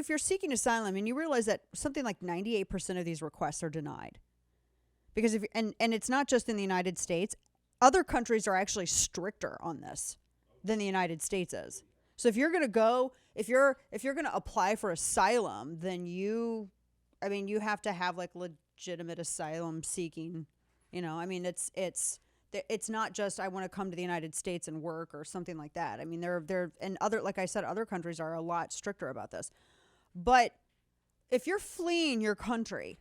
if you're seeking asylum and you realize that something like 98% of these requests are denied, because and it's not just in the United States, other countries are actually stricter on this than the United States is. So if you're going to go, if you're going to apply for asylum, then you have to have like legitimate asylum seeking, it's not just I want to come to the United States and work or something like that. I mean, they're and other, like I said, other countries are a lot stricter about this. But if you're fleeing your country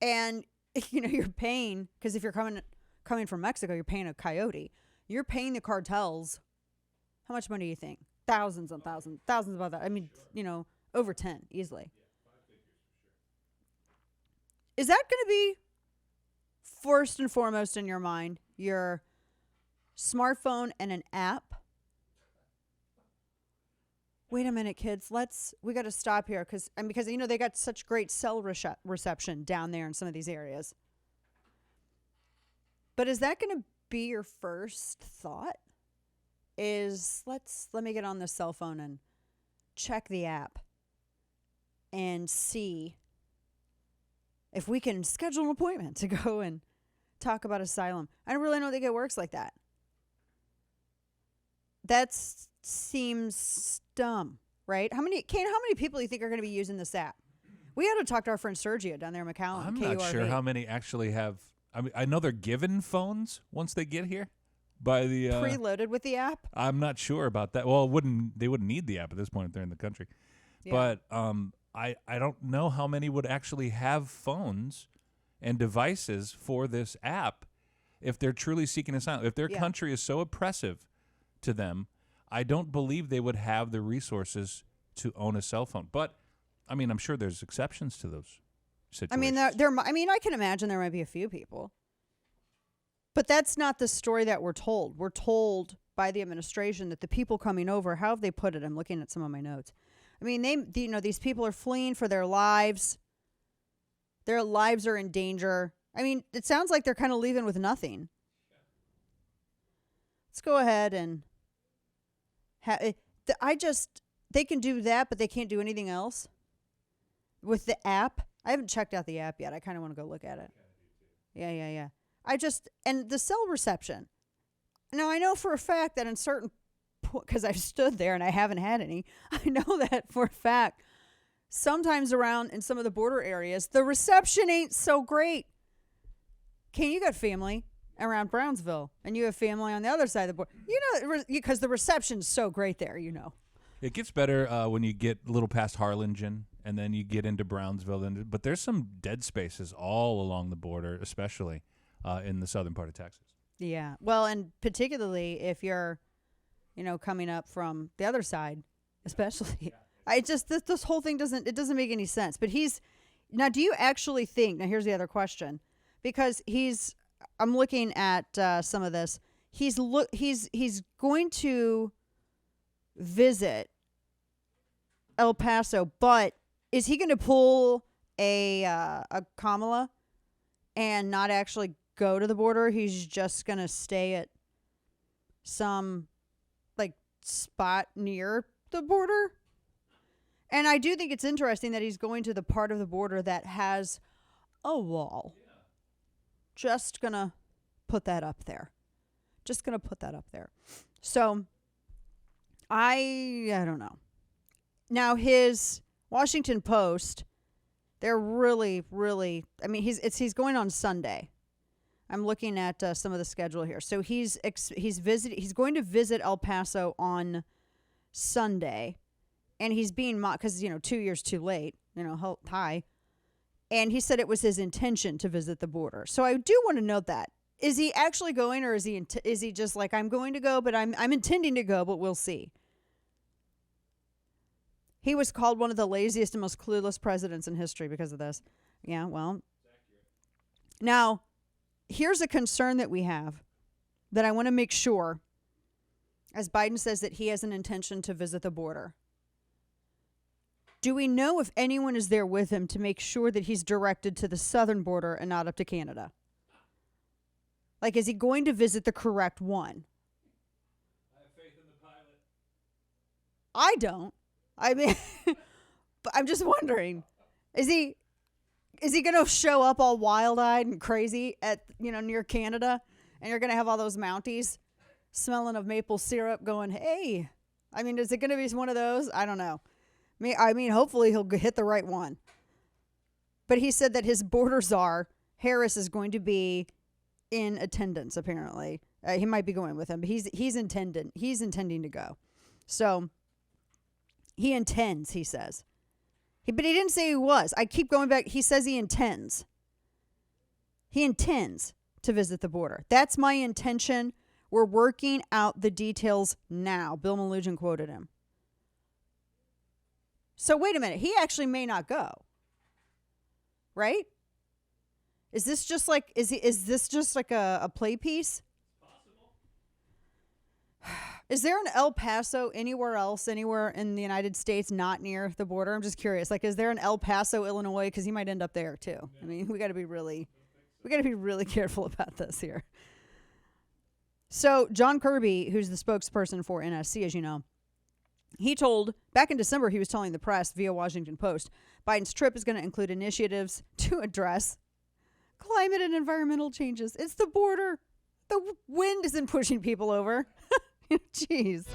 and you're paying, because if you're coming from Mexico, you're paying a coyote. You're paying the cartels. How much money do you think? Thousands and thousands about that. I mean, over 10 easily. Is that going to be first and foremost in your mind, your smartphone and an app? Wait a minute, kids. We got to stop here because they got such great cell reception down there in some of these areas. But is that going to be your first thought? Let me get on the cell phone and check the app and see if we can schedule an appointment to go and talk about asylum. I don't really think it works like that. That seems dumb, right? How many people do you think are going to be using this app? We had to talk to our friend Sergio down there in McAllen. I'm not sure how many actually have. I mean, I know they're given phones once they get here by the preloaded with the app. I'm not sure about that. Well, they wouldn't need the app at this point if they're in the country. Yeah. But I don't know how many would actually have phones and devices for this app if they're truly seeking asylum. If their country is so oppressive to them, I don't believe they would have the resources to own a cell phone. But I mean, I'm sure there's exceptions to those situations. I mean, I can imagine there might be a few people. But that's not the story that we're told. We're told by the administration that the people coming over, how have they put it? I'm looking at some of my notes. I mean, these people are fleeing for their lives. Their lives are in danger. I mean, it sounds like they're kind of leaving with nothing. Let's go ahead and they can do that, but they can't do anything else with the app. I haven't checked out the app yet. I kind of want to go look at it. Yeah. And the cell reception. Now, I know for a fact that in certain, because I've stood there and I haven't had any, I know that for a fact, sometimes around in some of the border areas, the reception ain't so great. You got family around Brownsville, and you have family on the other side of the border. Because the reception's so great there, It gets better when you get a little past Harlingen, and then you get into Brownsville. But there's some dead spaces all along the border, especially in the southern part of Texas. Yeah. Well, and particularly if you're, coming up from the other side, especially. I just, this whole thing doesn't make any sense. But now, do you actually think, now here's the other question, because I'm looking at some of this. He's going to visit El Paso, but is he going to pull a Kamala and not actually go to the border? He's just going to stay at some spot near the border. And I do think it's interesting that he's going to the part of the border that has a wall. Yeah. Just going to put that up there. So I don't know. Now his Washington Post, they're really, really, I mean, he's going on Sunday. I'm looking at some of the schedule here. So he's going to visit El Paso on Sunday, and he's being mocked because 2 years too late. Hi. And he said it was his intention to visit the border. So I do want to note that. Is he actually going, or is he just like, I'm going to go, but I'm intending to go, but we'll see. He was called one of the laziest and most clueless presidents in history because of this. Yeah, well. Now, here's a concern that we have that I want to make sure, as Biden says that he has an intention to visit the border. Do we know if anyone is there with him to make sure that he's directed to the southern border and not up to Canada? Like, is he going to visit the correct one? I have faith in the pilot. I don't. I mean, but I'm just wondering, is he going to show up all wild-eyed and crazy at, near Canada, and you're going to have all those Mounties smelling of maple syrup going, hey, I mean, is it going to be one of those? I don't know. I mean, hopefully he'll hit the right one. But he said that his border czar, Harris, is going to be in attendance, apparently. He might be going with him, but he's intending to go. So he intends, he says. But he didn't say he was. I keep going back. He says he intends. He intends to visit the border. That's my intention. We're working out the details now. Bill Melugin quoted him. So wait a minute. He actually may not go. Right? Is this just like a play piece? Is there an El Paso anywhere in the United States not near the border? I'm just curious. Like, is there an El Paso, Illinois? Because he might end up there too. Yeah. I mean, we got to be really careful about this here. So John Kirby, who's the spokesperson for NSC, as you know, he told back in December, he was telling the press via Washington Post, Biden's trip is going to include initiatives to address climate and environmental changes. It's the border. The wind isn't pushing people over. Jeez.